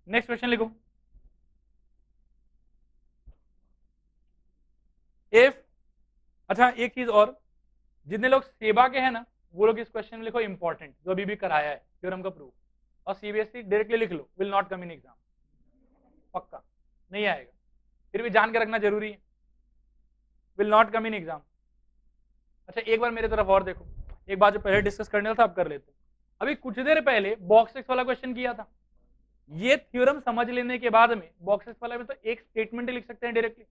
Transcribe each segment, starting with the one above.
Next question लिखो। If, अच्छा एक चीज और, जितने लोग सेवा के हैं ना वो लोग इस क्वेश्चन में लिखो इंपॉर्टेंट, जो अभी भी कराया है थ्योरम का प्रूफ, और सीबीएसई डायरेक्टली लिख लो will not come in exam, पक्का नहीं आएगा, फिर भी जान के रखना जरूरी है, will not come in exam. अच्छा एक बार मेरे तरफ और देखो, एक बात जो पहले डिस्कस करने वाला था अब कर लेते हैं। अभी कुछ देर पहले बॉक्स एक्स वाला क्वेश्चन किया था, ये थ्योरम समझ लेने के बाद में बॉक्स एक्स वाला में तो एक स्टेटमेंट लिख सकते हैं डायरेक्टली,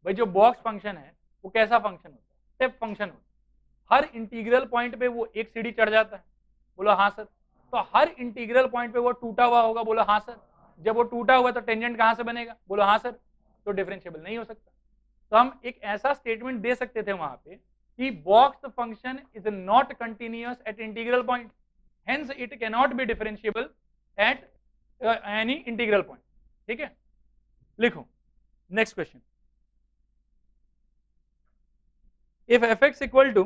भाई जो बॉक्स फंक्शन है वो कैसा फंक्शन होता है, स्टेप फंक्शन होता है, हर इंटीग्रल पॉइंट पे वो एक सीढ़ी चढ़ जाता है, बोलो हाँ सर, तो हर इंटीग्रल पॉइंट पे वो टूटा हुआ होगा, बोलो हाँ सर, जब वो टूटा हुआ तो टेंजेंट कहां से बनेगा, बोलो हाँ सर, तो डिफरेंशिएबल नहीं हो सकता। तो हम एक ऐसा स्टेटमेंट दे सकते थे वहां पे कि box function is not continuous at integral point, hence it can not be differentiable at any integral point. ठीक है, लिखो next question. if fx equal to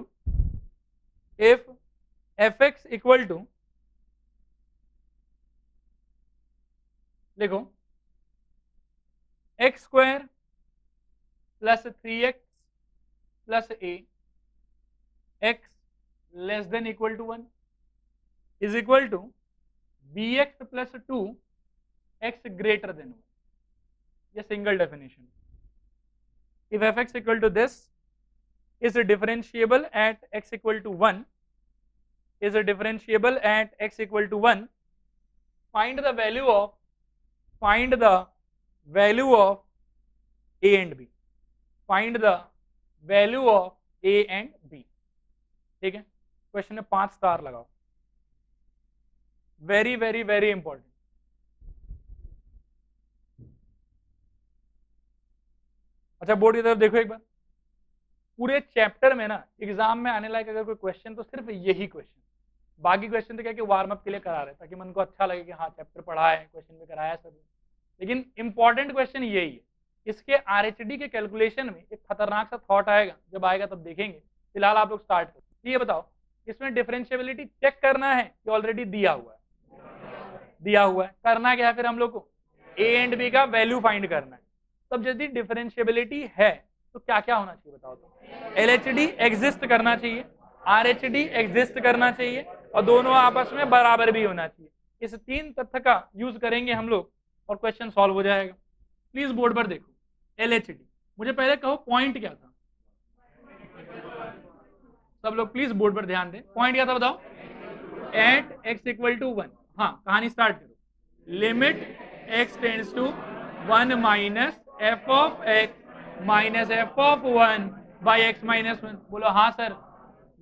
if fx equal to, लिखो x square plus 3x plus a x less than equal to 1 is equal to bx plus 2 x greater than 1, ये single definition. if fx equal to this is differentiable at x equal to 1, is differentiable at x equal to 1, find the value of a and b, find the value of a and b। ठीक है, question में 5 star लगाओ, very very very important. अच्छा board की तरफ देखो एक बार, पूरे चैप्टर में ना एग्जाम में आने लायक अगर कोई क्वेश्चन तो सिर्फ यही क्वेश्चन, बाकी क्वेश्चन तो क्या कि वार्म अप के लिए करा रहे ताकि मन को अच्छा लगे कि हाँ चैप्टर पढ़ा है, क्वेश्चन भी कराया सब, लेकिन इंपॉर्टेंट क्वेश्चन यही है। इसके आरएचडी के कैलकुलेशन में एक खतरनाक सा थॉट आएगा, जब आएगा तब देखेंगे, फिलहाल आप लोग स्टार्ट करो। ये बताओ इसमें डिफरेंशिएबिलिटी चेक करना है कि ऑलरेडी दिया हुआ है, दिया हुआ है, करना क्या है फिर हम लोग को ए एंड बी का वैल्यू फाइंड करना है। तब यदि डिफरेंशिएबिलिटी है तो क्या क्या होना चाहिए बताओ, तो एलएचडी एग्जिस्ट करना चाहिए, आरएचडी एग्जिस्ट करना चाहिए, और दोनों आपस में बराबर भी होना चाहिए। इस 3 तथ्य का यूज करेंगे हम लोग और क्वेश्चन सॉल्व हो जाएगा। प्लीज बोर्ड पर देखो, एलएचडी, मुझे पहले कहो पॉइंट क्या था, सब लोग प्लीज बोर्ड पर ध्यान दें, पॉइंट क्या था बताओ, एट एक्स इक्वल टू 1। हाँ कहानी स्टार्ट करो, limit x tends to 1 minus f of x minus f of 1 by x minus 1, बोलो हाँ सर,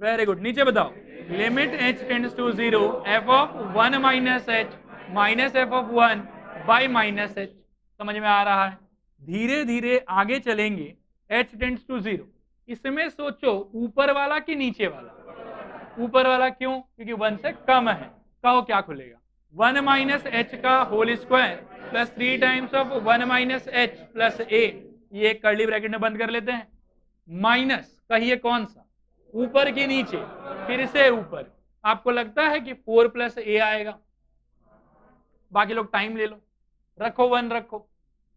वेरी गुड। नीचे बताओ, limit h tends to 0 f of 1 minus h minus f of 1 by minus h, समझ में आ रहा है। धीरे धीरे आगे चलेंगे, h टेंड्स टू 0, इसमें सोचो ऊपर वाला कि नीचे वाला, ऊपर वाला क्यों, क्योंकि 1 से कम है, कहो क्या खुलेगा, 1 माइनस एच का whole square plus 3 times of 1 minus h plus a, ये एक कर्ली ब्रैकेट में बंद कर लेते हैं, माइनस कहिए कौन सा, ऊपर की नीचे, फिर से ऊपर, आपको लगता है कि 4 प्लस ए आएगा, बाकी लोग टाइम ले लो, रखो 1 रखो,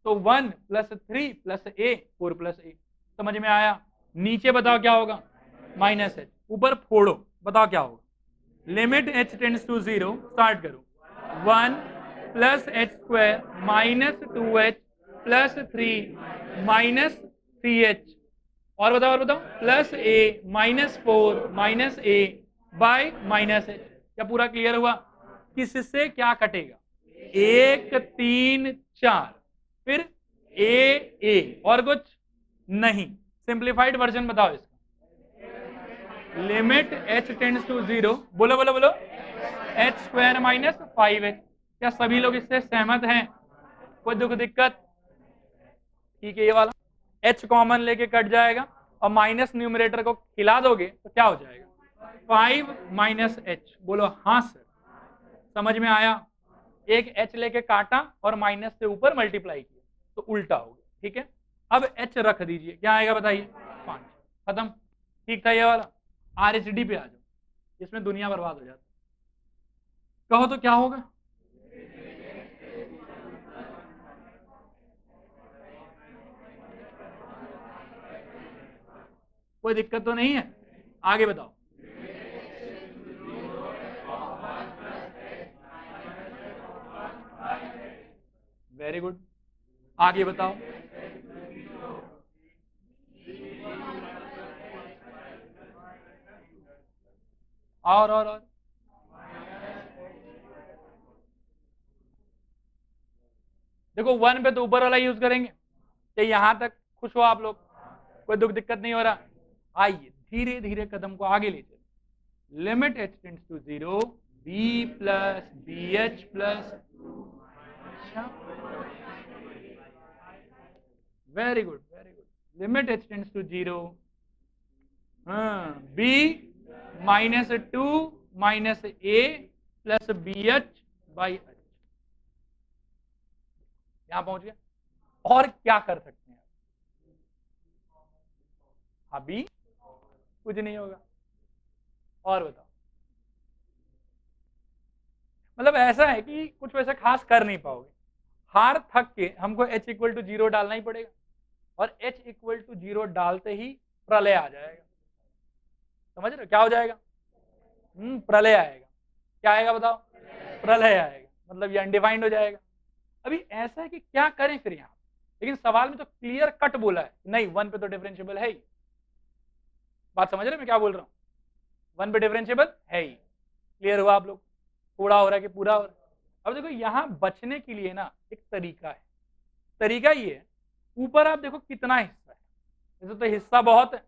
तो 1 प्लस 3 प्लस ए 4 प्लस ए, समझ में आया। नीचे बताओ क्या होगा, माइनस एच, ऊपर फोड़ो बताओ क्या होगा, limit h tends to 0, start करो, 1 plus h square minus 2h plus 3 minus 3h, और बताओ plus a minus 4 minus a by minus h। क्या पूरा क्लियर हुआ, किससे क्या कटेगा, 1 3 4, फिर a और कुछ नहीं, सिंप्लीफाइड वर्जन बताओ इसका, लिमिट h टेंड्स टू 0, बोलो बोलो बोलो, एच स्क्वायर माइनस 5h। क्या सभी लोग इससे सहमत हैं, कोई दुख दिक्कत, ठीक है। ये वाला h कॉमन लेके कट जाएगा और माइनस न्यूमरेटर को खिला दोगे तो क्या हो जाएगा, 5 माइनस एच, बोलो हाँ सर, समझ में आया। एक h लेके काटा और माइनस से ऊपर मल्टीप्लाई किया तो उल्टा हो गया, ठीक है। अब h रख दीजिए, क्या आएगा बताइए, 5, खत्म, ठीक था ये वाला। आरएचडी पे आ जाओ, इसमें दुनिया बर्बाद हो जाती, कहो तो क्या होगा, कोई दिक्कत तो नहीं है? आगे बताओ। वेरी गुड, आगे बताओ। और देखो 1 पे तो ऊपर वाला यूज करेंगे। तो यहां तक खुश हो आप लोग? कोई दुख दिक्कत नहीं हो रहा? आइए धीरे धीरे कदम को आगे ले चलो। Limit h tends to 0 b plus b h plus, very good very good. Limit h tends to 0 b minus 2 minus a plus b h by h. यहां पहुंच गया। और क्या कर सकते हैं? अभी कुछ नहीं होगा। और बताओ। मतलब ऐसा है कि कुछ वैसा खास कर नहीं पाओगे। हार थक के हमको h इक्वल टू 0 डालना ही पड़ेगा, और h इक्वल टू 0 डालते ही प्रलय आ जाएगा। समझ रहे हो क्या हो जाएगा? प्रलय आएगा। क्या आएगा बताओ? प्रलय आएगा, मतलब ये अनडिफाइंड हो जाएगा। अभी ऐसा है कि क्या करें फिर यहाँ? लेकिन सवाल में तो क्लियर कट बोला है, नहीं 1 पे तो डिफरेंशिएबल है ही। बात समझ रहे मैं क्या बोल रहा हूँ? 1 पे डिफरेंशिएबल है ही। क्लियर हुआ आप लोग? थोड़ा हो रहा है कि पूरा हो रहा है? अब देखो यहाँ बचने के लिए ना एक तरीका है। तरीका ये है, ऊपर आप देखो कितना हिस्सा है। वैसे तो हिस्सा बहुत है,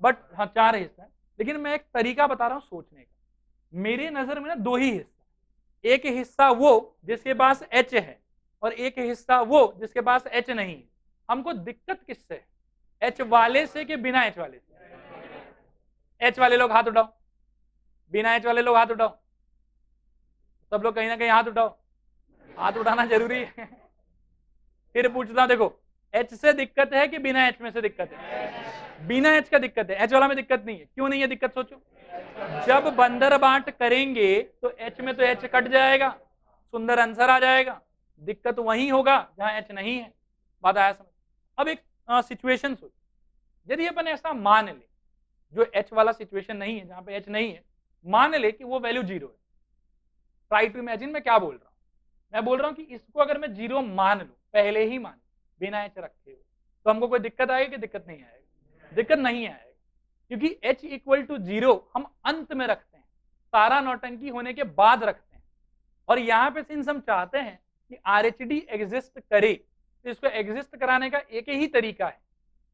बट हाँ 4 हिस्सा है, लेकिन मैं एक तरीका बता रहा हूँ सोचने का। मेरे नजर में ना 2 ही हिस्सा, एक हिस्सा वो जिसके पास h है, और एक हिस्सा वो जिसके पास h नहीं है। हमको दिक्कत किससे है? h वाले से कि बिना h वाले से? h वाले लोग हाथ उठाओ, बिना h वाले लोग हाथ उठाओ। सब लोग कहीं ना कहीं हाथ उठाओ, हाथ उठाना जरूरी है। फिर पूछता हूं, देखो h से दिक्कत है कि बिना h में से दिक्कत है? बिना h का दिक्कत है, h वाला में दिक्कत नहीं है। क्यों नहीं है दिक्कत सोचो? जब बंदर बांट करेंगे तो h में तो h कट जाएगा, सुंदर आंसर आ जाएगा। दिक्कत वहीं होगा जहां h नहीं है। बात आया समझ? अब एक सिचुएशन सोच, यदि अपन ऐसा मान ले, जो h वाला सिचुएशन नहीं है, जहां पे h नहीं है, मान ले कि वो वैल्यू 0 है। ट्राई टू इमेजिन मैं क्या बोल रहा हूं। मैं बोल रहा हूं कि इसको अगर मैं 0 मान लूं, पहले ही मान बिना h रखे हुए, तो हमको कोई दिक्कत आएगी कि दिक्कत नहीं आएगी? दिक्कत नहीं आएगी, क्योंकि h इक्वल टू 0 हम अंत में रखते हैं, सारा नौटंकी होने के बाद रखते हैं। और यहाँ पे सिंस हम चाहते हैं कि RHD एग्जिस्ट करे, तो इसको एग्जिस्ट कराने का एक ही तरीका है।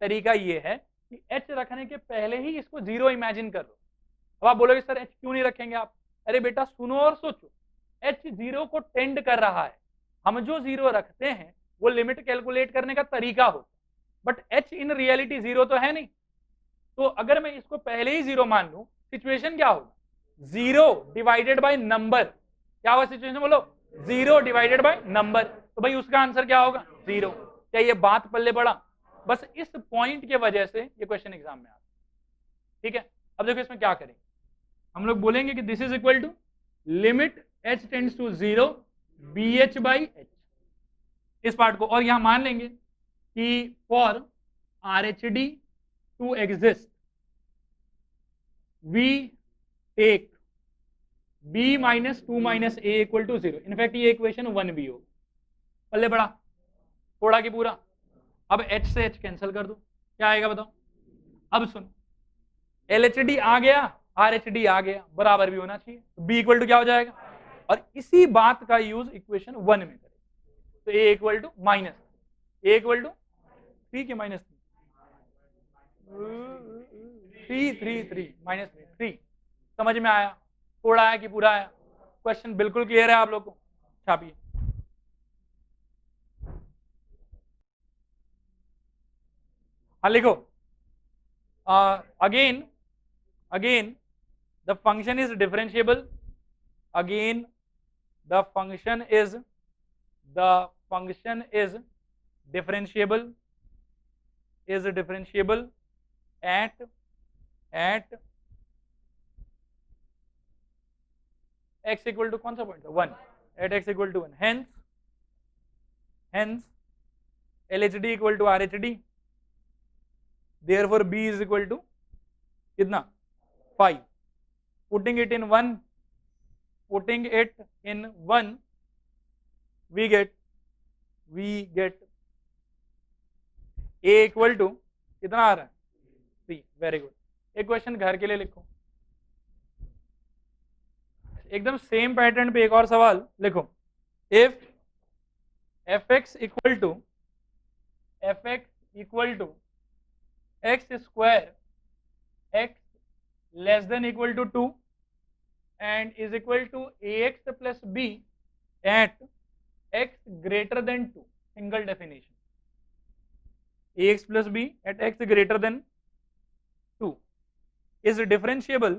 तरीका ये है कि h रखने के पहले ही इसको 0 इमेजिन कर लो। अब आप बोलोगे सर h क्यों नहीं रखेंगे आप? अरे बेटा सुनो और सोचो, h 0 को टेंड कर रहा है। हम जो 0 रखते हैं वो लिमिट कैलकुलेट करने का तरीका होता है, बट h इन रियलिटी 0 तो है नहीं। तो अगर मैं इसको पहले ही 0 मान लूं, सिचुएशन क्या होगा? 0 डिवाइडेड बाय नंबर। क्या होगा सिचुएशन बोलो? 0 डिवाइडेड बाय नंबर। तो भाई उसका आंसर क्या होगा? 0। क्या ये बात पल्ले पड़ा? बस इस पॉइंट के वजह से ये क्वेश्चन एग्जाम में आता है। ठीक है, अब देखो इसमें क्या करेंगे। हम लोग बोलेंगे कि this is equal to limit h tends to 0 b h by h, इस पार्ट को। और यहां मान लेंगे कि for RHD to exist we take b minus 2 minus a equal to 0। In fact ये इक्वेशन 1b हो। पल्ले पड़ा? थोड़ा की पूरा? अब h से h कैंसिल कर दो, क्या आएगा बताओ? अब सुनो, LHD आ गया, RHD आ गया, बराबर भी होना चाहिए। b इक्वल टू क्या हो जाएगा? और इसी बात का यूज इक्वेशन 1 में करें, तो a equal to minus, a equal to 3 के माइनस 3 माइनस 3। समझ में आया? थोड़ा आया कि पूरा आया? क्वेश्चन बिल्कुल क्लियर है आप लोग को? छापिए। हाँ लिखो। Again the function is differentiable. Again the function is differentiable at x equal to कौन सा पॉइंट है? 1, at x equal to 1. hence LHD equal to RHD, therefore b is equal to कितना 5, putting it in 1 we get a equal to कितना आ रहा है 3। Very good. एक question घर के लिए लिखो, एकदम सेम पैटर्न पे एक और सवाल लिखो। If fx equal to x square x less than equal to 2 and is equal to ax plus b at x greater than 2, single definition, ax plus b at x greater than 2 is differentiable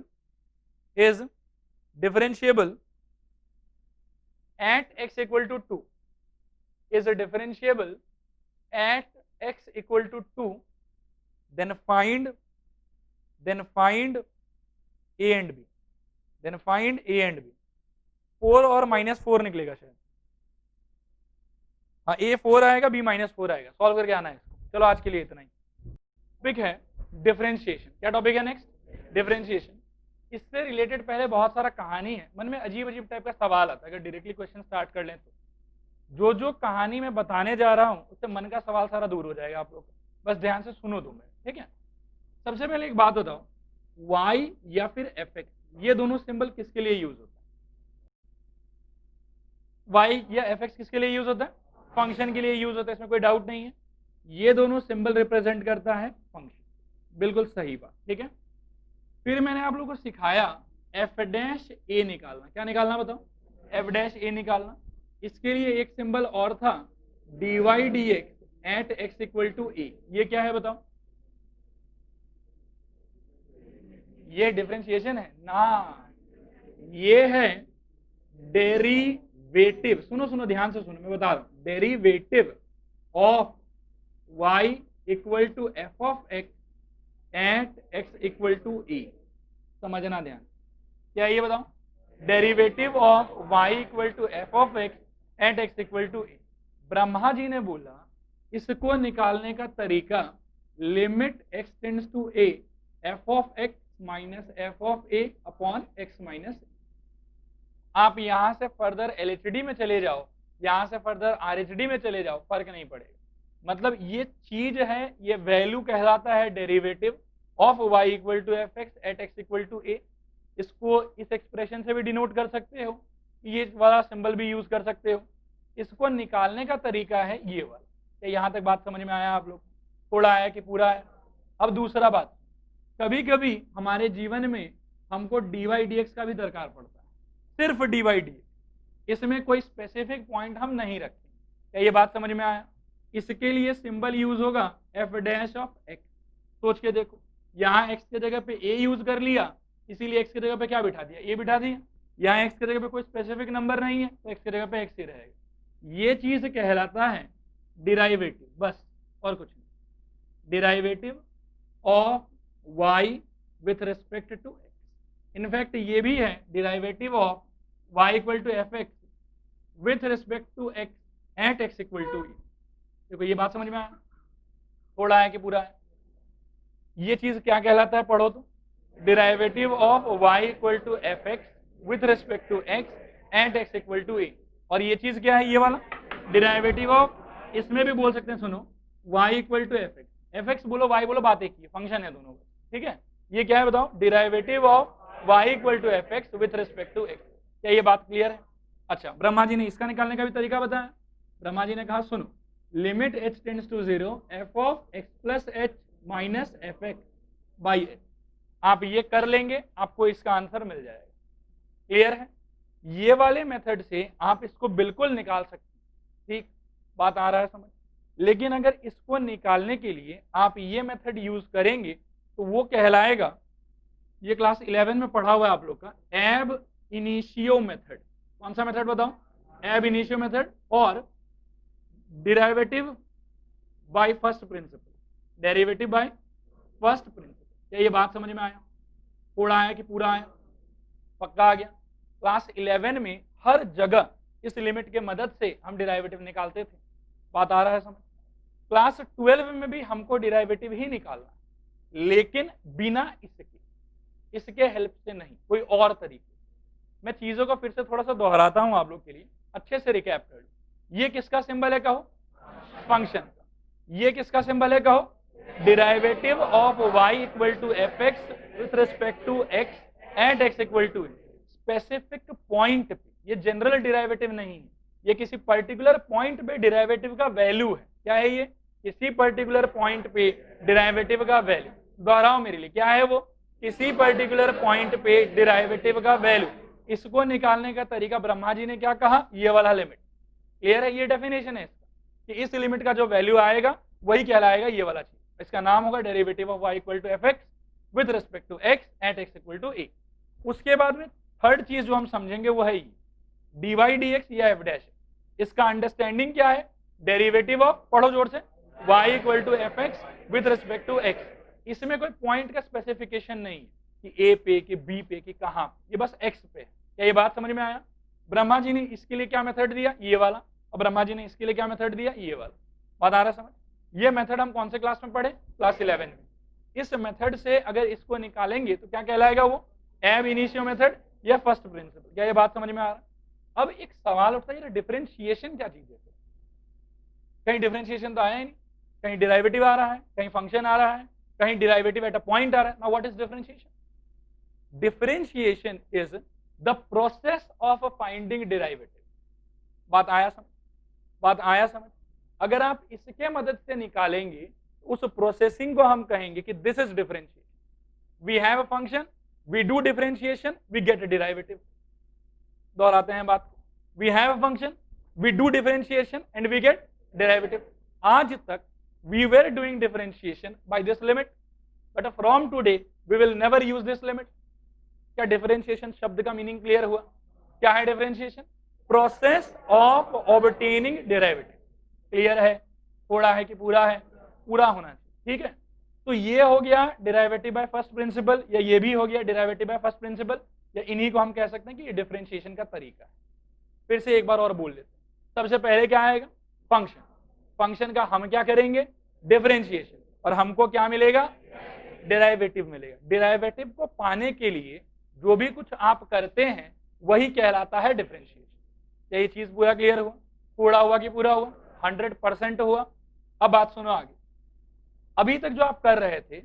at x equal to 2, is differentiable at x equal to 2, then find a and b, then find a and b। 4 और -4 निकलेगा शायद, हाँ a 4 आएगा b -4 आएगा, solve करके आना है इसको। चलो आज के लिए इतना ही। टॉपिक है डिफरेंशिएशन। क्या टॉपिक है नेक्स्ट? डिफरेंशिएशन। इससे रिलेटेड पहले बहुत सारा कहानी है, मन में अजीब अजीब टाइप का सवाल आता है। अगर डायरेक्टली क्वेश्चन स्टार्ट कर लें तो जो कहानी मैं बताने जा रहा हूँ उससे मन का सवाल सारा दूर हो जाएगा आप लोग का। बस ध्यान से सुनो 2 मिनट, ठीक है। सबसे पहले एक बात बताओ, y या फिर fx, ये दोनों सिंबल किसके लिए यूज होता है? y या fx किसके लिए यूज होता है? फंक्शन के लिए यूज होता है, इसमें कोई डाउट नहीं है। ये दोनों सिंबल रिप्रेजेंट करता है फंक्शन, बिल्कुल सही बात, ठीक है। फिर मैंने आप लोगों को सिखाया f डैश a निकालना। क्या निकालना बताओ? f डैश a निकालना। इसके लिए एक सिंबल और था dy dx at x equal to a। ये क्या है बताओ? ये डिफरेंशिएशन है ना, ये है डेरिवेटिव। सुनो ध्यान से सुनो, मैं बता रहा हूं। Derivative of y equal to f of x at x equal to a। समझना ध्यान, क्या ये बताओ? Derivative of y equal to f of x at x equal to a। Brahma ji ने बोला इसको निकालने का तरीका limit x tends to a f of x minus f of a upon x minus. आप यहां से फर्दर एलएचडी में चले जाओ, यहां से फर्दर आरएचडी में चले जाओ, फर्क नहीं पड़ेगा। मतलब ये चीज है, ये वैल्यू कहलाता है derivative of y equal to f x at x equal to a. इसको इस एक्सप्रेशन से भी डिनोट कर सकते हो, ये वाला सिंबल भी यूज कर सकते हो। इसको निकालने का तरीका है ये वाला। क्या यहां तक बात समझ में आया आप लोग? थोड़ा आया कि पूरा है? अब दूसरा बात, कभी कभी हमारे जीवन में हमको dy dx का भी दरकार पड़ता है, सिर्फ dy dx, इसमें कोई स्पेसिफिक पॉइंट हम नहीं रखते। क्या ये बात समझ में आया? इसके लिए सिंबल यूज होगा एफ डैश ऑफ एक्स। सोच के देखो, यहाँ x के जगह पे a यूज कर लिया, इसीलिए x की जगह पे क्या बिठा दिया? a बिठा दिया। यहाँ x की जगह पे कोई स्पेसिफिक नंबर नहीं है तो x की जगह पे x ही रहेगा। ये चीज कहलाता है डिराइवेटिव, बस और कुछ नहीं। Derivative of y with respect to x। In fact ये भी है derivative of y equal to f x with respect to x at x equal to e। देखो ये बात समझ में आया? थोड़ा है कि पूरा है? ये चीज क्या कहलाता है? पढ़ो तो। Derivative of y equal to f x with respect to x at x equal to e। और ये चीज क्या है? ये वाला डिराइवेटिव ऑफ, इसमें भी बोल सकते हैं, सुनो, y equal to f x. F x बोलो y बोलो, बात एक ही है, फंक्शन है दोनों, ठीक है। ये क्या है बताओ? Derivative of y equal to f x with respect to x। क्या ये बात क्लियर है? अच्छा, ब्रह्मा जी ने इसका निकालने का भी तरीका बताया। ब्रह्मा जी ने कहा सुनो, limit h tends to 0 f of x plus h minus f x by h. आप ये कर लेंगे, आपको इसका आंसर मिल जाएगा। क्लियर है? ये वाले मेथड से आप इसको बिल्कुल निकाल सकते हैं, ठीक? बात आ रहा है समझ? लेकिन अगर इसको निकालने के लिए आप ये मेथड यूज करेंगे तो वो कहलाएगा, ये क्लास 11 में पढ़ा हुआ है आप लोग का, एब इनिशियो मेथड। कौन सा मेथड बताओ? एब इनिशियो मेथड और derivative by first principle, derivative by first principle. क्या ये बात समझ में आया? थोड़ा आया कि पूरा आया? पक्का आ गया? क्लास 11 में हर जगह इस लिमिट के मदद से हम डिराइवेटिव निकालते थे। बात आ रहा है समझ? क्लास 12 में भी हमको डिराइवेटिव ही निकालना, लेकिन बिना इसके। इसके हेल्प से नहीं, कोई और तरीके। मैं चीजों को फिर से थोड़ा सा दोहराता हूं आप लोग के लिए, अच्छे से रिकैप कर लो। ये किसका सिंबल है कहो? फंक्शन का। ये किसका सिंबल है कहो? Derivative of y equal to f x with respect to x at x equal to specific point पे। ये जनरल डिराइवेटिव नहीं है, ये किसी पर्टिकुलर पॉइंट पे डिराइवेटिव का वैल्यू है। क्या है ये? किसी पर्टिकुलर पॉइंट पे डिराइवेटिव का वैल्यू। दोहराओ मेरे लिए, क्या है वो? किसी पर्टिकुलर पॉइंट पे डिराइवेटिव का वैल्यू। इसको निकालने का तरीका ब्रह्मा जी ने क्या कहा? ये वाला लिमिट। क्लियर है? ये डेफिनेशन है इसका कि इस लिमिट का जो वैल्यू आएगा वही कहलाएगा ये वाला चीज। इसका नाम होगा derivative of y equal to f x with respect to x at x equal to a। उसके बाद में थर्ड चीज जो हम समझेंगे वो है ये dy dx या f डैश। इसका अंडरस्टैंडिंग क्या है? डेरिवेटिव ऑफ, पढ़ो जोर से, y equal to f x with respect to x। इसमें कोई पॉइंट का स्पेसिफिकेशन नहीं है कि a पे कि b पे कि कहां पे, ये बस x पे है। क्या ये बात समझ में आया? ब्रह्मा जी ने इसके लिए क्या मेथड दिया? ये वाला। और ब्रह्मा जी ने इसके लिए क्या मेथड दिया? ये वाला। बात आ रहा समझ? ये मेथड हम कौन से क्लास में पढ़े? क्लास 11 में। इस मेथड से अगर इसको निकालेंगे तो क्या कहलाएगा वो? एब इनिशियो मेथड या फर्स्ट प्रिंसिपल। क्या ये बात समझ में आ रहा? अब एक सवाल उठता है, डिफरेंशिएशन क्या चीज है? कहीं डिफरेंशिएशन तो आया ही नहीं, कहीं डिराइवेटिव आ रहा है, कहीं फंक्शन आ रहा है, कहीं डिराइवेटिव एट अ पॉइंट आ रहा है। Now what is differentiation? Differentiation is the process of finding derivative. बात आया समझ? बात आया समझ? अगर आप इसके मदद से निकालेंगे उस प्रोसेसिंग को हम कहेंगे कि this is differentiation. We have a function, we do differentiation, we get a derivative. दोहराते हैं बात को, we have a function, we do differentiation and we get derivative. आज तक we were doing differentiation by this limit, but from today we will never use this limit. क्या differentiation शब्द का meaning clear हुआ? क्या है differentiation? Process of obtaining derivative. Clear है? थोड़ा है कि पूरा है? पूरा होना चाहिए। ठीक है, तो ये हो गया डेरिवेटिव बाय फर्स्ट प्रिंसिपल, या ये भी हो गया डेरिवेटिव बाय फर्स्ट प्रिंसिपल, या इन्हीं को हम कह सकते हैं कि ये डिफरेंशिएशन का तरीका है। फिर से एक बार और बोल लेते हैं। सबसे पहले क्या आएगा? फंक्शन। फंक्शन का हम क्या करेंगे? डिफरेंशिएशन। और हमको क्या मिलेगा? डेरिवेटिव मिलेगा। डेरिवेटिव को पाने के लिए जो भी कुछ आप करते हैं वही कहलाता है डिफरेंशिएशन। यही चीज पूरा क्लियर हुआ? पूरा हुआ कि पूरा हुआ? 100% हुआ। अब बात सुनो आगे। अभी तक जो आप कर रहे थे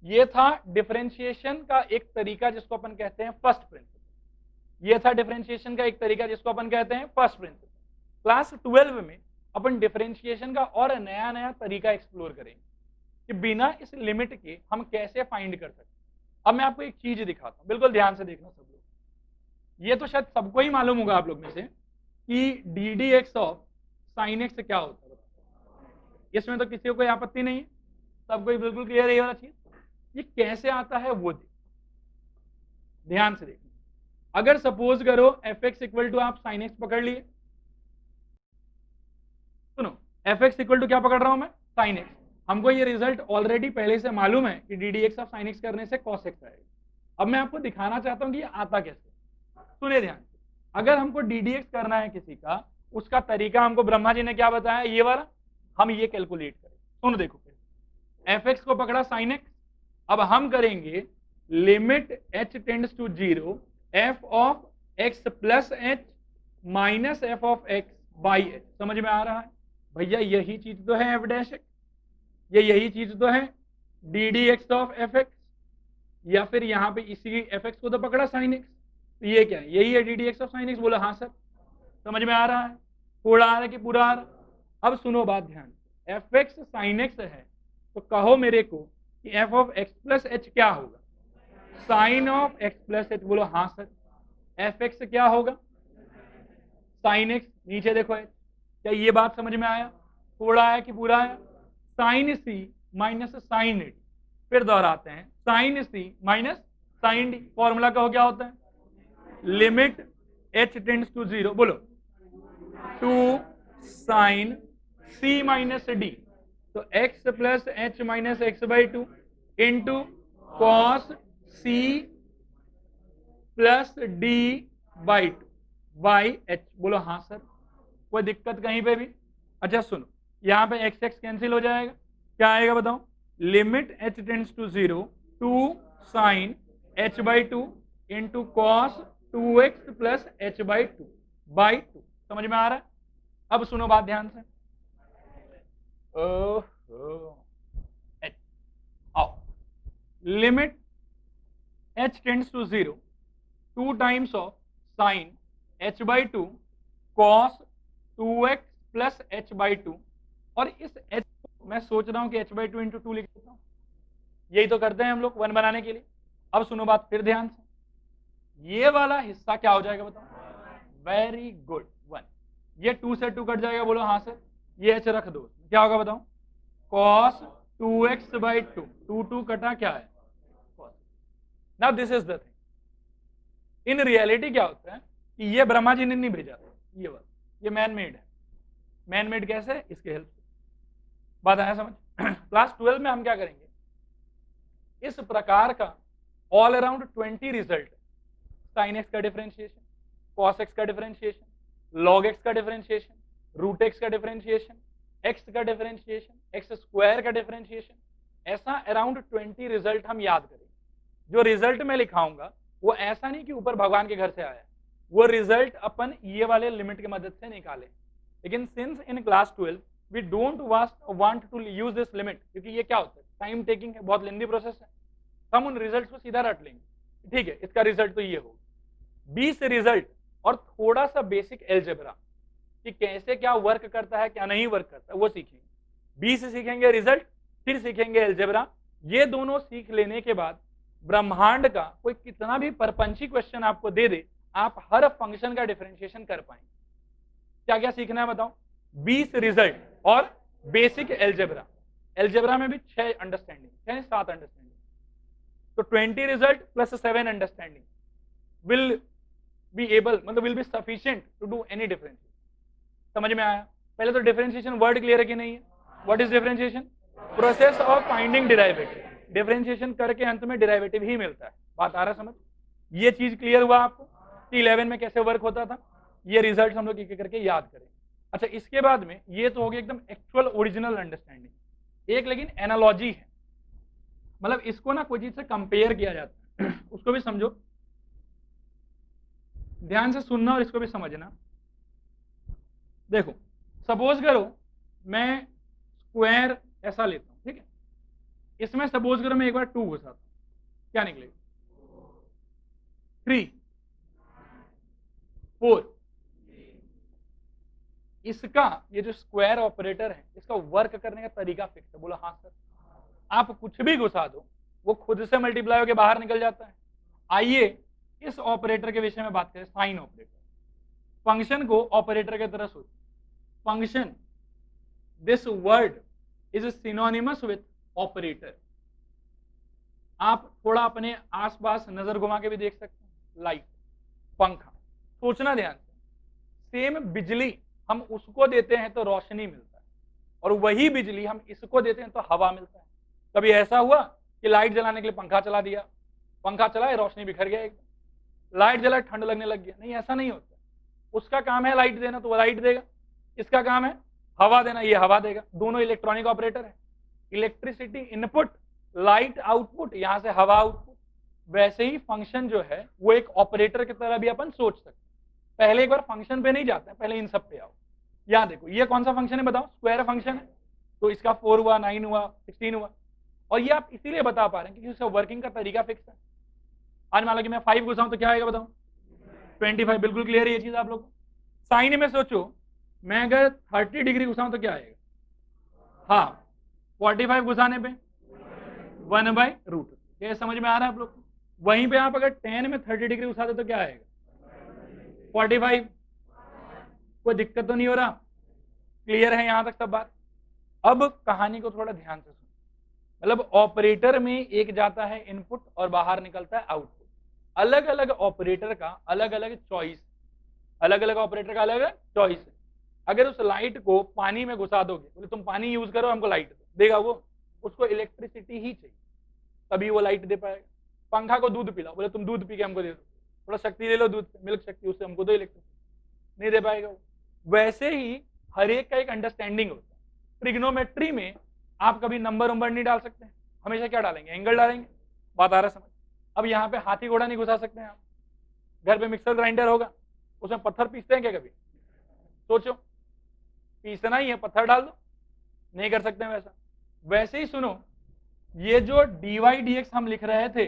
ये था डिफरेंशिएशन का एक तरीका जिसको अपन कहते हैं फर्स्ट प्रिंसिपल। ये था डिफरेंशिएशन का एक तरीका जिसको अपन कहते हैं फर्स्ट प्रिंसिपल। क्लास 12 में अपन डिफरेंशिएशन का और नया नया तरीका एक्सप्लोर करेंगे कि बिना इस लिमिट के हम कैसे फाइंड कर सकते। अब मैं आपको एक चीज दिखाता हूं, बिल्कुल ध्यान से देखना सब लोग। ये तो शायद सबको ही मालूम होगा आप लोग में से कि D d x of sine x क्या होता है। इसमें तो किसी को कोई आपत्ति नहीं है, सबको बिल्कुल क्लियर है ये वाला चीज। ये कैसे आता है वो ध्यान से देखना। अगर सपोज करो एफ एक्स इक्वल टू आप साइन एक्स पकड़ लिए, सुनो एफ एक्स इक्वल टू क्या पकड़ रहा हूं मैं? Sine x. हमको ये रिजल्ट ऑलरेडी पहले से मालूम है कि D d x of sine x करने से कॉस एक्स आएगा। अब मैं आपको दिखाना चाहता हूं कि ये आता कैसे। सुने ध्यान से, अगर हमको डी डी एक्स करना है किसी का, उसका तरीका हमको ब्रह्मा जी ने क्या बताया? ये वाला। हम ये कैलकुलेट करें। सुनो देखो, एफ एक्स को पकड़ा साइन एक्स। अब हम करेंगे limit h tends to 0 f of x plus h minus f of x by h। समझ में आ रहा है भैया? यही चीज तो है f डैश एक्स, ये यही चीज तो है d d x of F x. या फिर यहाँ पे इसी एफ एक्स को तो पकड़ा साइन एक्स, तो ये क्या है? यही है d d x of sine x. बोला हाँ सर। समझ में आ रहा है? थोड़ा आ रहा है कि पूरा आ रहा? अब सुनो बात ध्यान, एफ एक्स साइन एक्स है तो कहो मेरे को कि f of x plus h क्या होगा? Sine of x plus h. बोलो हाँ सर। एफ एक्स क्या होगा? Sine x. नीचे देखो एच। क्या ये बात समझ में आया? थोड़ा आया कि पूरा आया? साइन सी माइनस साइन डी। फिर दोहराते हैं, साइन सी माइनस साइन डी। फॉर्मूला कहो क्या होता है? लिमिट h टेंड्स टू 0, बोलो, two sine c minus d. तो x plus h minus x by two into cos c plus d by two by h. बोलो हाँ सर। कोई दिक्कत कहीं पे भी? अच्छा सुनो, यहाँ पे x x कैंसिल हो जाएगा। क्या आएगा बताओ? Limit h tends to 0 two sine h/2 into cos 2x plus h/2 समझ में आ रहा है? अब सुनो बात ध्यान से, limit h tends to 0 2 times of sine h/2 cos 2x plus h/2, और इस h मैं सोच रहा हूं कि h/2 इंटू 2 लिख देता हूं, यही तो करते हैं हम लोग 1 बनाने के लिए। अब सुनो बात फिर ध्यान से, ये वाला हिस्सा क्या हो जाएगा बताओ? वेरी गुड 1, ये 2 से 2 कट जाएगा, बोलो हाँ सर, ये h रख दो, क्या होगा बताओ? cos 2x/2, 2 कटा क्या है? Now this is the thing, in reality क्या होता है कि ये ब्रह्मा जी ने नहीं भेजा था, ये वाला ये मैन मेड है। मैन मेड कैसे? इसके हेल्प से। बात आया समझ? क्लास 12 में हम क्या करेंगे, इस प्रकार का all around 20 result, sine x का डिफरेंशिएशन, कॉस एक्स का डिफरेंशिएशन, लॉग एक्स का डिफरेंशिएशन, रूट एक्स का डिफरेंशिएशन, एक्स का डिफरेंशिएशन, एक्स स्क्वायर का डिफरेंशिएशन, ऐसा अराउंड 20 रिजल्ट हम याद करेंगे। जो रिजल्ट मैं लिखाऊंगा वो ऐसा नहीं कि ऊपर भगवान के घर से आया, वो रिजल्ट अपन ये वाले लिमिट की मदद से निकाले। लेकिन since in class 12 we don't want to use this limit, क्योंकि ये क्या होता है, टाइम टेकिंग है, बहुत लेंदी प्रोसेस है, हम उन रिजल्ट को सीधा रट लेंगे। ठीक है, इसका रिजल्ट तो ये होगा 20 रिजल्ट और थोड़ा सा बेसिक एल्जेब्रा कि कैसे क्या वर्क करता है क्या नहीं वर्क करता है वो सीखेंगे। 20 सीखेंगे रिजल्ट, फिर सीखेंगे एल्जेब्रा। ये दोनों सीख लेने के बाद ब्रह्मांड का कोई कितना भी परपंची क्वेश्चन आपको दे दे, आप हर फंक्शन का डिफरेंशिएशन कर पाएंगे। क्या क्या सीखना है बताओ? 20 रिजल्ट और बेसिक एल्जेब्रा। एल्जेब्रा में भी 6 अंडरस्टैंडिंग, 7 अंडरस्टैंडिंग, तो 20 result plus 7 understanding will be able, मतलब will be sufficient to do any differentiation. समझ में आया? पहले तो डिफरेंशिएशन वर्ड क्लियर है कि नहीं है? What is differentiation? Process of finding derivative. Differentiation करके अंत में डिराइवेटिव ही मिलता है। बात आ रहा है समझ? ये चीज क्लियर हुआ आपको कि 11 में कैसे वर्क होता था? ये रिजल्ट हम लोग एक एक करके याद करें। अच्छा, इसके बाद में ये तो हो गया एकदम एक्चुअल ओरिजिनल अंडरस्टैंडिंग। एक लेकिन एनालॉजी है, मतलब इसको ना कोई चीज से कंपेयर किया जाता है उसको भी समझो, ध्यान से सुनना और इसको भी समझना। देखो, सपोज करो मैं स्क्वायर ऐसा लेता हूं, ठीक है, इसमें सपोज करो मैं एक बार 2 घुसाता हूं, क्या निकलेगा? 3 4। इसका ये जो स्क्वायर ऑपरेटर है इसका वर्क करने का तरीका फिक्स है। बोला हाँ सर, आप कुछ भी घुसा दो वो खुद से मल्टीप्लाई होकर बाहर निकल जाता है। आइए इस ऑपरेटर के विषय में बात करें, साइन ऑपरेटर। फंक्शन को ऑपरेटर की तरह सोचो, function, this word is synonymous with operator. आप थोड़ा अपने आसपास नजर घुमा के भी देख सकते हैं, लाइट, पंखा, सोचना ध्यान से। सेम बिजली हम उसको देते हैं तो रोशनी मिलता है, और वही बिजली हम इसको देते हैं तो हवा मिलता है। कभी ऐसा हुआ कि लाइट जलाने के लिए पंखा चला दिया, पंखा चलाए रोशनी बिखर गया एकदम, लाइट जलाए ठंड लगने लग गया? नहीं, ऐसा नहीं होता। उसका काम है लाइट देना तो वो लाइट देगा, इसका काम है हवा देना, ये हवा देगा। दोनों इलेक्ट्रॉनिक ऑपरेटर है। इलेक्ट्रिसिटी इनपुट, लाइट आउटपुट, यहां से हवा आउटपुट। वैसे ही फंक्शन जो है वो एक ऑपरेटर की तरह भी अपन सोच सकते हैं। पहले एक बार फंक्शन पे नहीं जाते हैं, पहले इन सब पे आओ। यहां देखो, ये कौन सा फंक्शन है बताओ? स्क्वायर फंक्शन है, तो इसका 4 हुआ, 9 हुआ, 16 हुआ। और ये आप इसीलिए बता पा रहे हैं क्योंकि उसका वर्किंग का तरीका फिक्स है। आज मान लो कि मैं 5 घुसाऊं तो क्या आएगा बताओ? 25। बिल्कुल क्लियर है ये चीज आप लोग? साइन में सोचो, मैं अगर 30 डिग्री घुसाऊं तो क्या आएगा? हाँ, 45 घुसाने पे 1/√। ये समझ में आ रहा है आप लोग? वहीं पे आप अगर 10 में 30 डिग्री घुसा दे तो क्या आएगा? 45। कोई दिक्कत तो नहीं हो रहा? क्लियर है यहां तक सब बात? अब कहानी को थोड़ा ध्यान से सुनो। मतलब ऑपरेटर में एक जाता है इनपुट और बाहर निकलता है आउटपुट। अलग अलग ऑपरेटर का अलग अलग चॉइस, अलग अलग ऑपरेटर का अलग अलग चॉइस है। अगर उस लाइट को पानी में घुसा दोगे, बोले तुम पानी यूज करो हमको लाइट देगा, वो उसको इलेक्ट्रिसिटी ही चाहिए तभी वो लाइट दे पाएगा। पंखा को दूध पिलाओ, बोले तुम दूध पी के हमको दे दो, थोड़ा शक्ति ले लो दूध से, मिल्क शक्ति, उससे हमको दो इलेक्ट्रिसिटी, नहीं दे पाएगा वो। वैसे ही हर एक का एक अंडरस्टैंडिंग होता है। ट्रिग्नोमेट्री में आप कभी नंबर नहीं डाल सकते, हमेशा क्या डालेंगे? एंगल डालेंगे। बात आ रहा है समझ? अब यहाँ पे हाथी घोड़ा नहीं घुसा सकते हैं आप। घर पे मिक्सर ग्राइंडर होगा, उसमें पत्थर पीसते हैं क्या कभी? सोचो, पीसना ही है, पत्थर डाल दो, नहीं कर सकते हैं वैसा। वैसे ही सुनो, ये जो dy dx हम लिख रहे थे,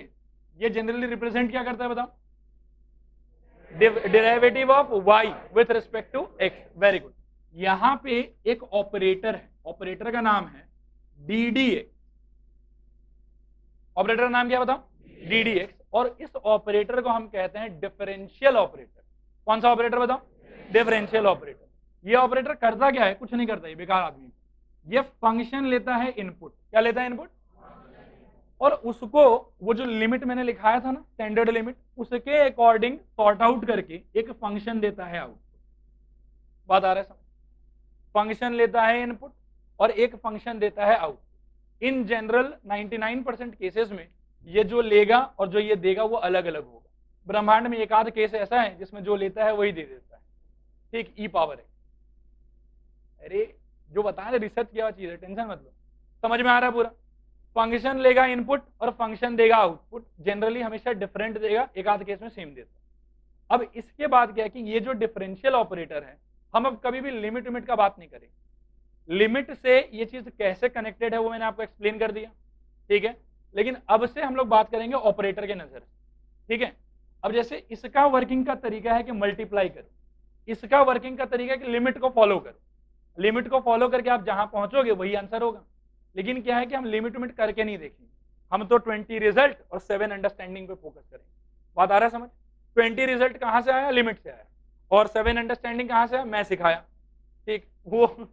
ये जनरली रिप्रेजेंट क्या करता है बताओ? Derivative of y with respect to x। Very good. यहां पे एक ऑपरेटर है, ऑपरेटर का नाम है ddx। ऑपरेटर का नाम क्या बताओ? ddx। और इस ऑपरेटर को हम कहते हैं डिफरेंशियल ऑपरेटर। कौन सा ऑपरेटर बताओ? Differential operator. ये ऑपरेटर करता क्या है? कुछ नहीं करता, ये बेकार आदमी। ये फंक्शन लेता है इनपुट। क्या लेता है? इनपुट। और उसको वो जो लिमिट मैंने लिखाया था ना, स्टैंडर्ड लिमिट, उसके अकॉर्डिंग सॉर्ट आउट करके एक फंक्शन देता है आउटपुट। बात आ रहा है समझ? फंक्शन लेता है इनपुट और एक फंक्शन देता है आउटपुट। इन जनरल 99% केसेस में ये जो लेगा और जो ये देगा वो अलग अलग होगा। ब्रह्मांड में एक आध केस ऐसा है जिसमें जो लेता है वही दे देता है। ठीक, ई पावर है। अरे जो बताया रिसर्च किया हुआ चीज है, टेंशन मत लो, समझ में आ रहा है पूरा। फंक्शन लेगा इनपुट और फंक्शन देगा आउटपुट। जनरली हमेशा डिफरेंट देगा, एक आध केस में सेम देता है। अब इसके बाद क्या है कि ये जो डिफरेंशियल ऑपरेटर है, हम अब कभी भी लिमिट विमिट का बात नहीं करेंगे। लिमिट से ये चीज कैसे कनेक्टेड है वो मैंने आपको एक्सप्लेन कर दिया, ठीक है। लेकिन अब से हम लोग बात करेंगे ऑपरेटर के नजर से, ठीक है। अब जैसे इसका वर्किंग का तरीका है कि मल्टीप्लाई करो, इसका वर्किंग का तरीका है कि लिमिट को फॉलो करो। लिमिट को फॉलो करके आप जहां पहुंचोगे वही आंसर होगा। लेकिन क्या है कि हम लिमिट विमिट करके नहीं देखेंगे, हम तो 20 रिजल्ट और 7 अंडरस्टैंडिंग पे फोकस करेंगे। बात आ रहा है समझ? 20 रिजल्ट कहां से आया? लिमिट से आया। और 7 अंडरस्टैंडिंग कहां से आया? मैं सिखाया, ठीक, वो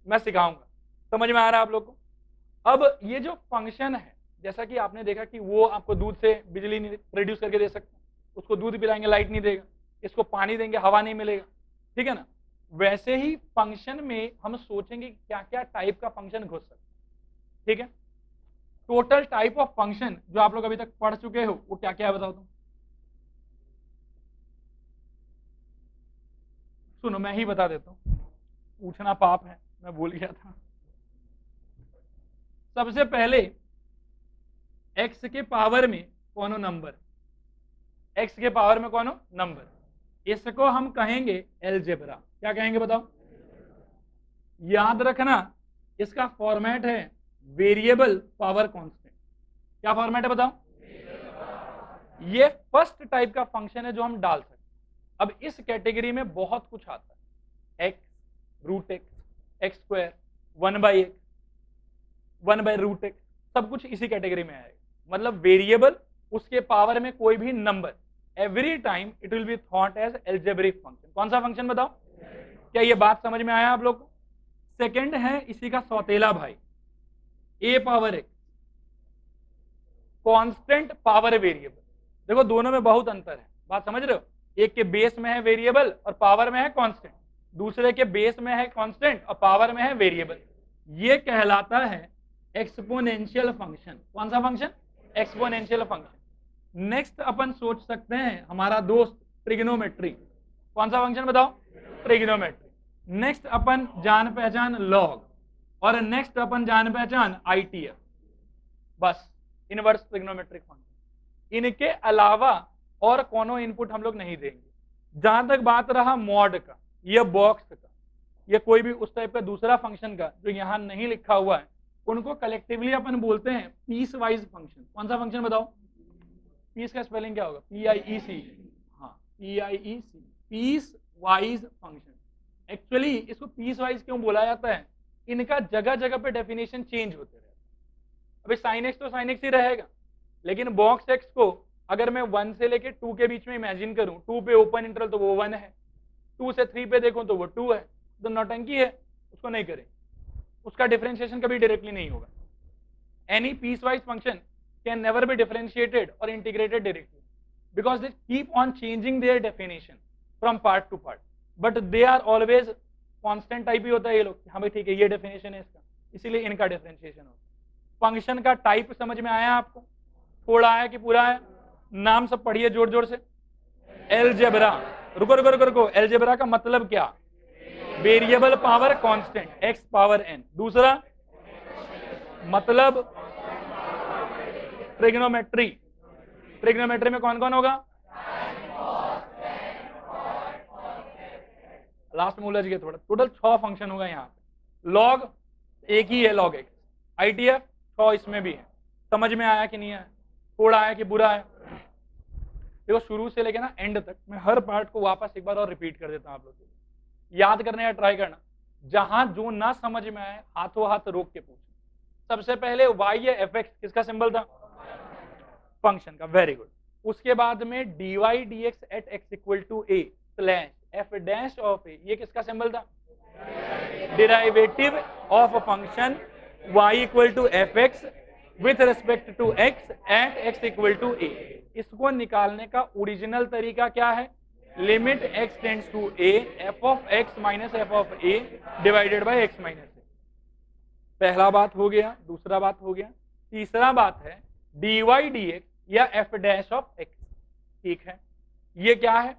मैं सिखाऊंगा। समझ में आ रहा है आप लोग को? अब ये जो फंक्शन है, जैसा कि आपने देखा कि वो आपको दूध से बिजली नहीं प्रोड्यूस करके दे सकता, उसको दूध पिलाएंगे लाइट नहीं देगा, इसको पानी देंगे हवा नहीं मिलेगा, ठीक है ना। वैसे ही फंक्शन में हम सोचेंगे क्या क्या टाइप का फंक्शन घुस सकता है, ठीक है। टोटल टाइप ऑफ फंक्शन जो आप लोग अभी तक पढ़ चुके हो वो क्या क्या है बताओ तुम? सुनो मैं ही बता देता हूं, पूछना पाप है, मैं भूल गया था। सबसे पहले x के पावर में कौन नंबर, x के पावर में कौन नंबर, इसको हम कहेंगे एलजेब्रा। क्या कहेंगे बताओ? याद रखना इसका फॉर्मेट है वेरिएबल पावर कांस्टेंट। क्या फॉर्मेट है बताओ? ये फर्स्ट टाइप का फंक्शन है जो हम डाल सकते हैं। अब इस कैटेगरी में बहुत कुछ आता है, x root x square 1/x 1/√x, सब कुछ इसी कैटेगरी में आएगा। मतलब वेरिएबल, उसके पावर में कोई भी number, every time it will be thought as algebraic function. कौन सा फंक्शन बताओ? क्या ये बात समझ में आया आप लोग को? सेकंड है इसी का सौतेला भाई a power x, constant power variable. देखो दोनों में बहुत अंतर है, बात समझ रहे हो? एक के बेस में है वेरिएबल और पावर में है कांस्टेंट, दूसरे के बेस में है कांस्टेंट और पावर में है वेरिएबल। ये कहलाता है एक्सपोनेंशियल फंक्शन। कौन सा फंक्शन? Exponential function. नेक्स्ट अपन सोच सकते हैं हमारा दोस्त ट्रिग्नोमेट्री। कौन सा फंक्शन बताओ? ट्रिग्नोमेट्री। नेक्स्ट अपन जान पहचान लॉग, और नेक्स्ट अपन जान पहचान आईटीएफ। बस इनवर्स ट्रिग्नोमेट्रिक फंक्शन। इनके अलावा और कोनो इनपुट हम लोग नहीं देंगे। जहां तक बात रहा मॉड का, ये बॉक्स का, ये कोई भी उस टाइप का दूसरा फंक्शन का जो यहां नहीं लिखा हुआ है, उनको कलेक्टिवली अपन बोलते हैं पीस वाइज फंक्शन। कौन सा फंक्शन बताओ? पीस का स्पेलिंग क्या होगा? PIEC। हाँ, PIEC, piece wise function. Actually इसको पीस वाइज क्यों बोला जाता है? इनका जगह जगह पे डेफिनेशन चेंज होते रहते हैं। अभी साइन एक्स तो साइन एक्स ही रहेगा, लेकिन बॉक्स एक्स को अगर मैं 1 से लेके 2 के बीच में इमेजिन करूं, 2 पे ओपन इंटरवल तो वो 1 है, 2 से 3 पे देखूं तो वो 2 है, तो नौटंकी है, उसको नहीं करें, उसका डिफरेंशिएशन कभी डायरेक्टली नहीं होगा। Any piece wise function can never be differentiated और integrated directly because they keep on changing their definition from part to part, but they are always constant type ही होता है ये लोग। हाँ भाई ठीक है, ये डेफिनेशन है इसका, इसीलिए इनका डिफरेंशिएशन होता है। फंक्शन का टाइप समझ में आया आपको? थोड़ा आया कि पूरा है? नाम सब पढ़िए जोर जोर से। एलजेब्रा। रुको रुको रुको रुको, एलजेब्रा का मतलब क्या? Variable power constant x power n। दूसरा मतलब ट्रिग्नोमेट्री, ट्रिग्नोमेट्री में कौन कौन होगा? लास्ट में उलझ गए थोड़ा। टोटल 6 फंक्शन होगा यहाँ पे। लॉग एक ही है, लॉग एक्स। आईटीएफ 6 इसमें भी है। समझ में आया कि नहीं आया? थोड़ा आया कि बुरा आया? देखो शुरू से लेके ना एंड तक मैं हर पार्ट को वापस एक बार और रिपीट कर देता हूँ आप लोगों को, याद करने का ट्राई करना। जहां जो ना समझ में आए हाथों हाथ रोक के पूछो। सबसे पहले y या fx किसका सिंबल था? फंक्शन का। Very good. उसके बाद में dy dx at x equal to a slash f dash of a, ये किसका सिंबल था? Derivative of function y equal to fx with respect to x at x equal to a। इसको निकालने का original तरीका क्या है? Limit x tends to a f of x minus f of a divided by x minus a। पहला बात हो गया। दूसरा बात हो गया। तीसरा बात है dy dx या f डैश ऑफ x। ठीक है, ये क्या है?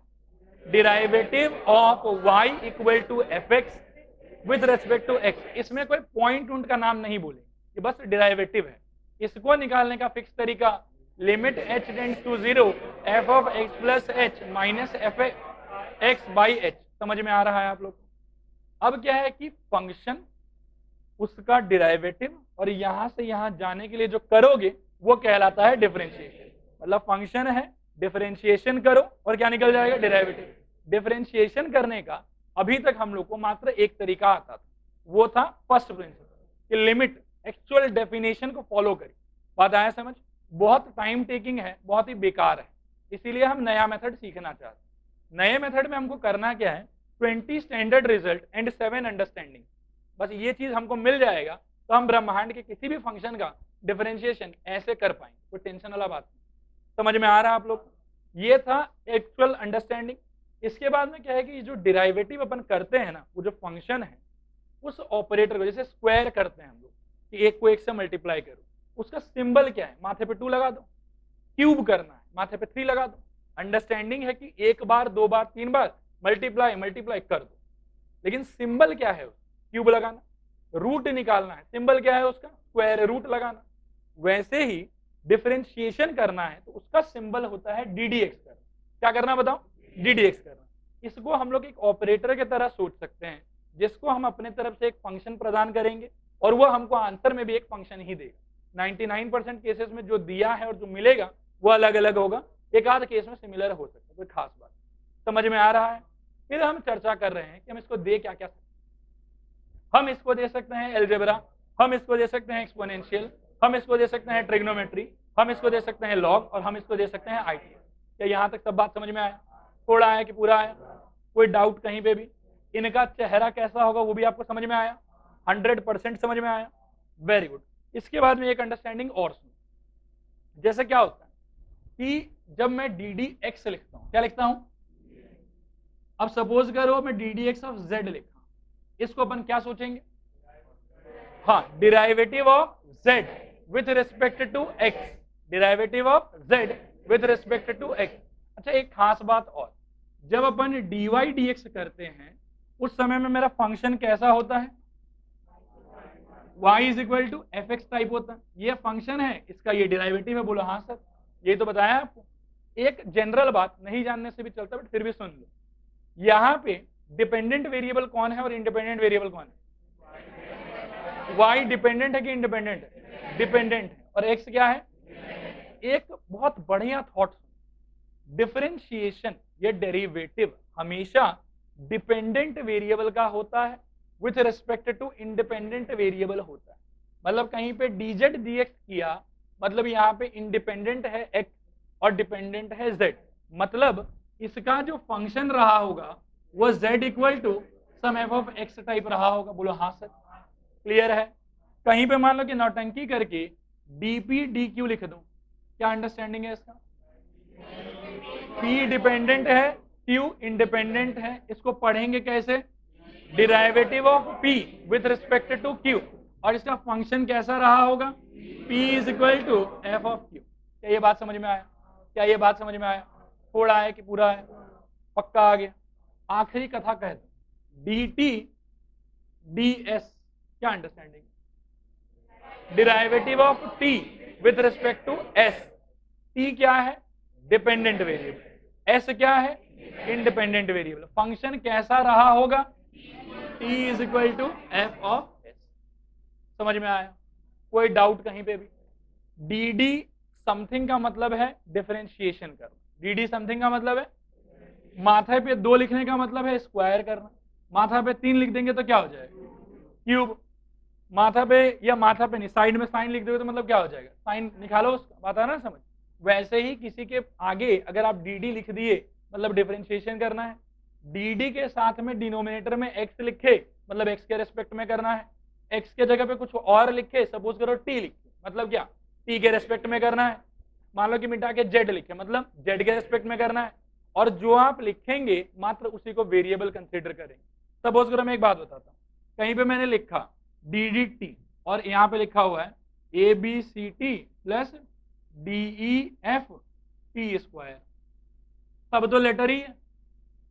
Derivative of y equal to fx with respect to x। इसमें कोई पॉइंट उंट का नाम नहीं बोले, ये बस डिराइवेटिव है। इसको निकालने का फिक्स तरीका limit h tends to 0 f of x plus h minus f x by h। समझ में आ रहा है आप लोग? अब क्या है कि फंक्शन उसका डिराइवेटिव और यहां से यहां जाने के लिए जो करोगे वो कहलाता है डिफरेंशिएशन। मतलब फंक्शन है, डिफरेंशिएशन करो और क्या निकल जाएगा? डिराइवेटिव। डिफरेंशिएशन करने का अभी तक हम लोग को मात्र एक तरीका आता था, वो था फर्स्ट प्रिंसिपल कि लिमिट एक्चुअल डेफिनेशन को फॉलो करें। बात आया समझ? बहुत टाइम टेकिंग है, बहुत ही बेकार है, इसीलिए हम नया मेथड सीखना चाहते हैं। नए मेथड में हमको करना क्या है? 20 स्टैंडर्ड रिजल्ट एंड 7 अंडरस्टैंडिंग। बस ये चीज हमको मिल जाएगा तो हम ब्रह्मांड के किसी भी फंक्शन का डिफरेंशिएशन ऐसे कर पाएंगे। कोई टेंशन वाला बात नहीं। समझ में आ रहा है आप लोग? ये था एक्चुअल अंडरस्टैंडिंग। इसके बाद में क्या है कि ये जो डिराइवेटिव अपन करते हैं ना, वो जो फंक्शन है उस ऑपरेटर को जैसे स्क्वायर करते हैं हम लोग कि एक को एक से मल्टीप्लाई करो, उसका सिंबल क्या है? माथे पे 2 लगा दो। क्यूब करना है, माथे पे 3 लगा दो। अंडरस्टैंडिंग है कि एक बार, 2 बार, 3 बार मल्टीप्लाई मल्टीप्लाई कर दो, लेकिन सिंबल क्या है? क्यूब लगाना। रूट निकालना है, सिंबल क्या है उसका? स्क्वायर रूट लगाना। वैसे ही डिफरेंशिएशन करना है तो उसका सिंबल होता है ddx करना। क्या करना बताओ? ddx करना। इसको हम लोग एक ऑपरेटर की तरह सोच सकते हैं जिसको हम अपने तरफ से एक फंक्शन प्रदान करेंगे और वो हमको आंसर में भी एक फंक्शन ही देगा। 99% केसेस में जो दिया है और जो मिलेगा वो अलग अलग होगा, एक आध केस में सिमिलर हो सकता है। कोई खास बात समझ में आ रहा है? फिर हम चर्चा कर रहे हैं कि हम इसको दे क्या क्या सकते हैं। हम इसको दे सकते हैं एलजेब्रा, हम इसको दे सकते हैं एक्सपोनेंशियल, हम इसको दे सकते हैं ट्रिग्नोमेट्री, हम इसको दे सकते हैं लॉग और हम इसको दे सकते हैं आईटीएफ। क्या यहाँ तक सब बात समझ में आया? थोड़ा आया कि पूरा आया? कोई डाउट कहीं पे भी? इनका चेहरा कैसा होगा वो भी आपको समझ में आया? 100% समझ में आया? Very good. इसके बाद में एक अंडरस्टैंडिंग और सुनो। जैसे क्या होता है कि जब मैं ddx लिखता हूं, क्या लिखता हूं? अब सपोज करो मैं ddx ऑफ z लिखा, इसको अपन क्या सोचेंगे? हाँ, derivative of z with respect to x। Derivative of z with respect to x। अच्छा, एक खास बात और, जब अपन dy dx करते हैं उस समय में मेरा फंक्शन कैसा होता है? y is equal to f x type होता है। ये फंक्शन है, इसका ये डिराइवेटिव है। बोलो हाँ सर, ये तो बताया आपको। एक जनरल बात नहीं जानने से भी चलता, बट फिर भी सुन लो। यहाँ पे डिपेंडेंट वेरिएबल कौन है और इंडिपेंडेंट वेरिएबल कौन है? y डिपेंडेंट है कि इंडिपेंडेंट है? डिपेंडेंट है। और x क्या है? एक बहुत बढ़िया थॉट, डिफरेंशिएशन या डेरिवेटिव हमेशा डिपेंडेंट वेरिएबल का होता है with respect to independent variable होता है। मतलब कहीं पे dz dx किया, मतलब यहाँ पे इंडिपेंडेंट है x और डिपेंडेंट है z। मतलब इसका जो फंक्शन रहा होगा वो z equal to some f of x type रहा होगा। बोलो हाँ सर, क्लियर है? कहीं पे मान लो कि नौटंकी करके dp dq लिख दो, क्या अंडरस्टैंडिंग है इसका? p डिपेंडेंट है, q इंडिपेंडेंट है। इसको पढ़ेंगे कैसे? Derivative of p with respect to q, और इसका फंक्शन कैसा रहा होगा? p is equal to f of q। क्या ये बात समझ में आया? क्या ये बात समझ में आया? थोड़ा है कि पूरा है? पक्का आ गया? आखिरी कथा कह दो, dt ds क्या understanding? Derivative of t with respect to s। t क्या है? Dependent variable. एस क्या है? Independent variable. फंक्शन कैसा रहा होगा? t is equal to f of s. समझ में आया? कोई डाउट कहीं पे भी? डी डी समथिंग का मतलब है डिफरेंशिएशन करना। डी डी समथिंग का मतलब है, माथे पे 2 लिखने का मतलब है स्क्वायर करना। माथा पे 3 लिख देंगे तो क्या हो जाएगा? क्यूब। माथा पे या माथा पे नहीं, साइड में साइन लिख दोगे तो मतलब क्या हो जाएगा? साइन निकालो उसका, बात है ना समझ? वैसे ही किसी के आगे अगर आप डी डी लिख दिए मतलब डिफरेंशिएशन करना है। डी डी के साथ में डिनोमिनेटर में एक्स लिखे मतलब एक्स के रेस्पेक्ट में करना है। एक्स के जगह पे कुछ और लिखे, सपोज करो टी लिखे, मतलब क्या? टी के रेस्पेक्ट में करना है। मान लो कि मिटा के जेड लिखे मतलब जेड के रेस्पेक्ट में करना है। और जो आप लिखेंगे मात्र उसी को वेरिएबल कंसीडर करेंगे। सपोज करो मैं एक बात बताता हूँ, कहीं पे मैंने लिखा डी डी टी और यहाँ पे लिखा हुआ है a b c t plus d e f t square, सब तो लेटर ही है।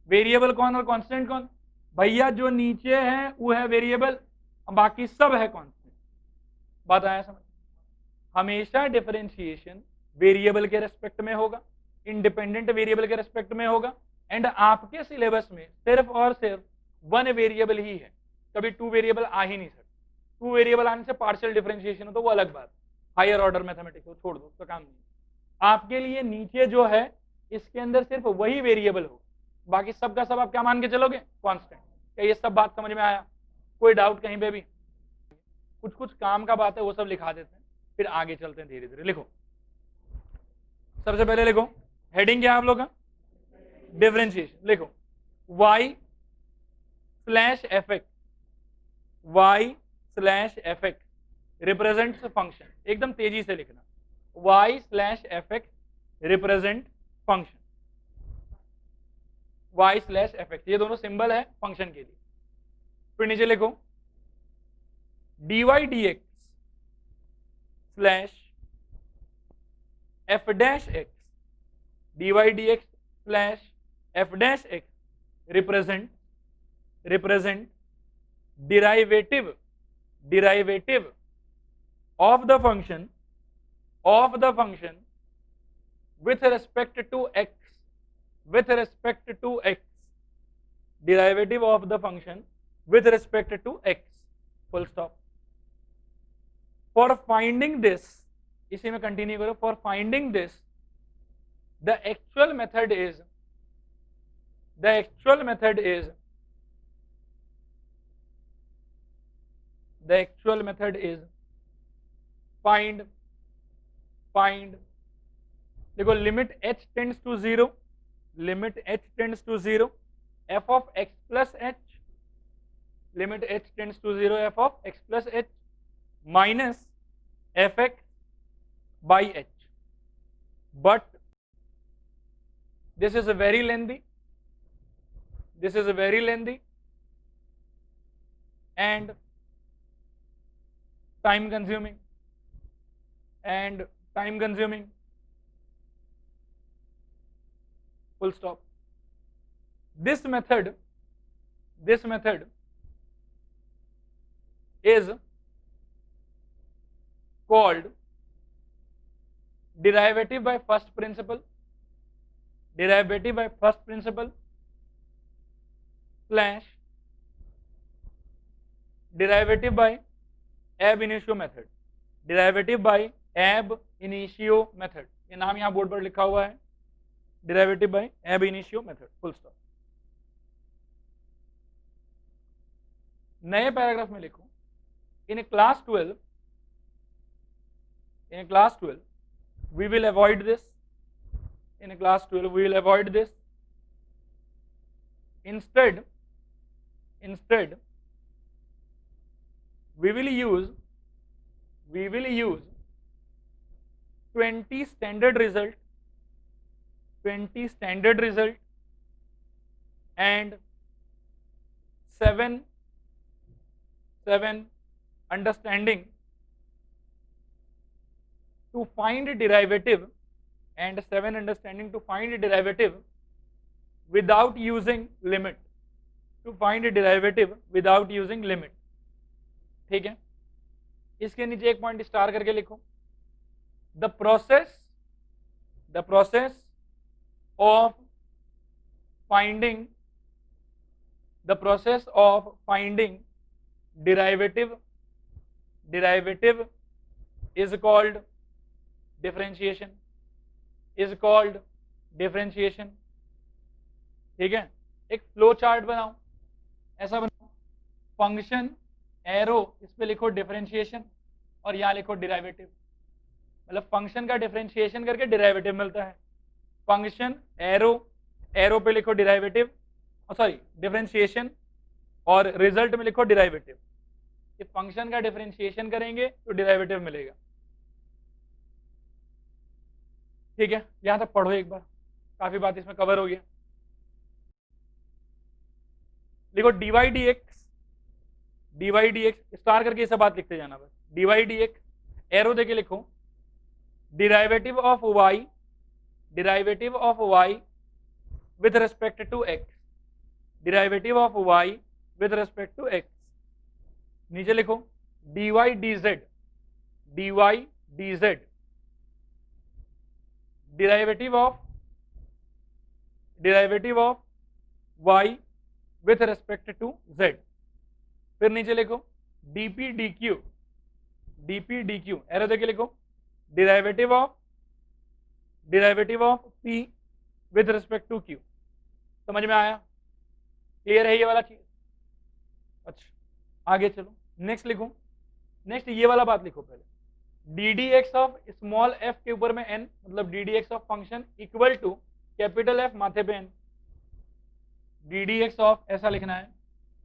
वेरिएबल कौन और कांस्टेंट कौन? भैया जो नीचे है वो है वेरिएबल, बाकी सब है कांस्टेंट। बात आया समझ? हमेशा डिफरेंशिएशन वेरिएबल के रेस्पेक्ट में होगा, इंडिपेंडेंट वेरिएबल के रेस्पेक्ट में होगा। एंड आपके सिलेबस में सिर्फ और सिर्फ 1 वेरिएबल ही है, कभी 2 वेरिएबल आ ही नहीं सकते। 2 वेरिएबल आने से पार्शियल डिफरेंशिएशन हो तो वो अलग बात, हायर ऑर्डर मैथमेटिक्स हो, छोड़ दो, उसका काम नहीं। आपके लिए नीचे जो है इसके अंदर सिर्फ वही वेरिएबल हो, बाकी सब का सब आप क्या मान के चलोगे? कांस्टेंट। क्या ये सब बात समझ में आया? कोई डाउट कहीं पे भी? कुछ कुछ काम का बात है वो सब लिखा देते हैं, फिर आगे चलते हैं धीरे धीरे। लिखो, सबसे पहले लिखो हेडिंग क्या है आप लोग का? डिफरेंशिएशन। लिखो y slash F x, y slash F x represents function. एकदम तेजी से लिखना, y slash F x represent function. y slash F x, ये दोनों सिंबल है फंक्शन के लिए। फिर नीचे लिखो dy dx slash F dash x, dy dx slash F dash x represent derivative of the function with respect to x, derivative of the function with respect to x, full stop. For finding this, इसी में continue करो, for finding this the actual method is find देखो limit h tends to 0, f of x plus h, limit h tends to 0 f of x plus h minus fx by h. But this is a very lengthy and time consuming full stop. This method is called derivative by first principle slash derivative by ab initio method, ये नाम यहाँ board पर लिखा हुआ है, derivative by ab initio method, full stop. नए paragraph में लिखो in class 12 we will avoid this. Instead we will use 20 standard result and 7 understanding to find a derivative without using limit, ठीक है? इसके नीचे एक पॉइंट स्टार करके लिखो, the process of finding derivative is called differentiation, ठीक है। एक फ्लो चार्ट बनाओ, ऐसा बनाओ, फंक्शन एरो, इस पे लिखो डिफरेंशिएशन और यहाँ लिखो डिराइवेटिव, मतलब फंक्शन का डिफरेंशिएशन करके डिराइवेटिव मिलता है। फंक्शन एरो, एरो पे लिखो डिराइवेटिव, सॉरी डिफरेंशिएशन, और रिजल्ट में लिखो डिराइवेटिव। कि फंक्शन का डिफरेंशिएशन करेंगे तो डिराइवेटिव मिलेगा, ठीक है। यहां तक पढ़ो एक बार, काफी बात इसमें कवर हो गया। लिखो डीवाई डी एक्स, स्टार करके इसे बात लिखते जाना बस। डीवाई डी एक्स, एरो देके लिखो derivative of y with respect to x, derivative of y with respect to x. नीचे लिखो dy dz, derivative of y with respect to z। फिर नीचे लिखो dp dq, एरो देके लिखो derivative of p with respect to q। समझ में आया? क्लियर है ये वाला चीज? अच्छा आगे चलो, नेक्स्ट लिखो। नेक्स्ट ये वाला बात लिखो पहले, d d x of small f के ऊपर में एन, मतलब d d x of function equal to capital f माथे पे n. D d x of ऐसा लिखना है,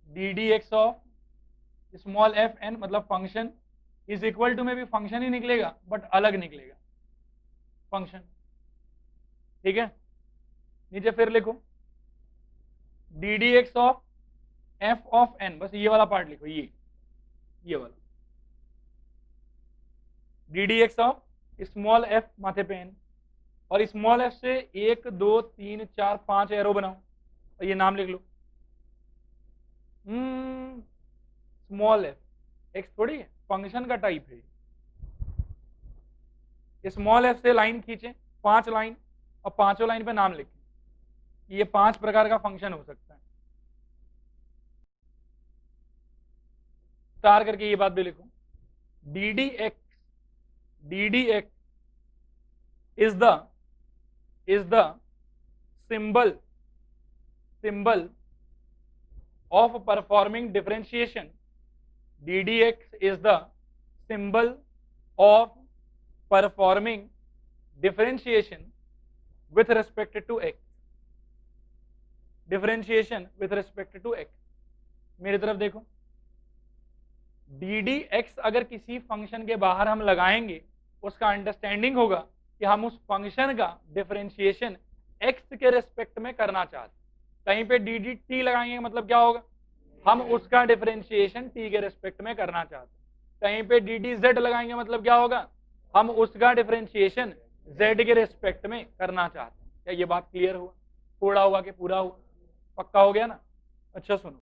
d d x of small f n, मतलब फंक्शन इज इक्वल टू में भी फंक्शन ही निकलेगा बट अलग निकलेगा फंक्शन, ठीक है। नीचे फिर लिखो d d x of f of n, बस ये वाला पार्ट लिखो, ये वाला d d x of small f माथे पे एन, और स्मॉल एफ से 1 2 3 4 5 एरो बनाओ और ये नाम लिख लो। स्मॉल एफ, एक्स थोड़ी है, फंक्शन का टाइप है। स्मॉल एफ से लाइन खींचे 5 लाइन और पांचों लाइन पे नाम लिखें। ये 5 प्रकार का फंक्शन हो सकता है। स्टार करके ये बात भी लिखो, d d x is the symbol of performing differentiation, ddx is the symbol of performing differentiation with respect to x, differentiation with respect to x। मेरी तरफ देखो, डी डी एक्स अगर किसी फंक्शन के बाहर हम लगाएंगे, उसका अंडरस्टैंडिंग होगा कि हम उस फंक्शन का डिफरेंशिएशन एक्स के रेस्पेक्ट में करना चाहते हैं। कहीं पे डी डी टी लगाएंगे मतलब क्या होगा, हम उसका डिफरेंशिएशन टी के रेस्पेक्ट में करना चाहते हैं। कहीं पे डी डी जेड लगाएंगे मतलब क्या होगा, हम उसका डिफरेंशिएशन जेड के रेस्पेक्ट में करना चाहते हैं। क्या ये बात क्लियर हुआ? थोड़ा हुआ कि पूरा हुआ? पक्का हो गया ना? अच्छा सुनो,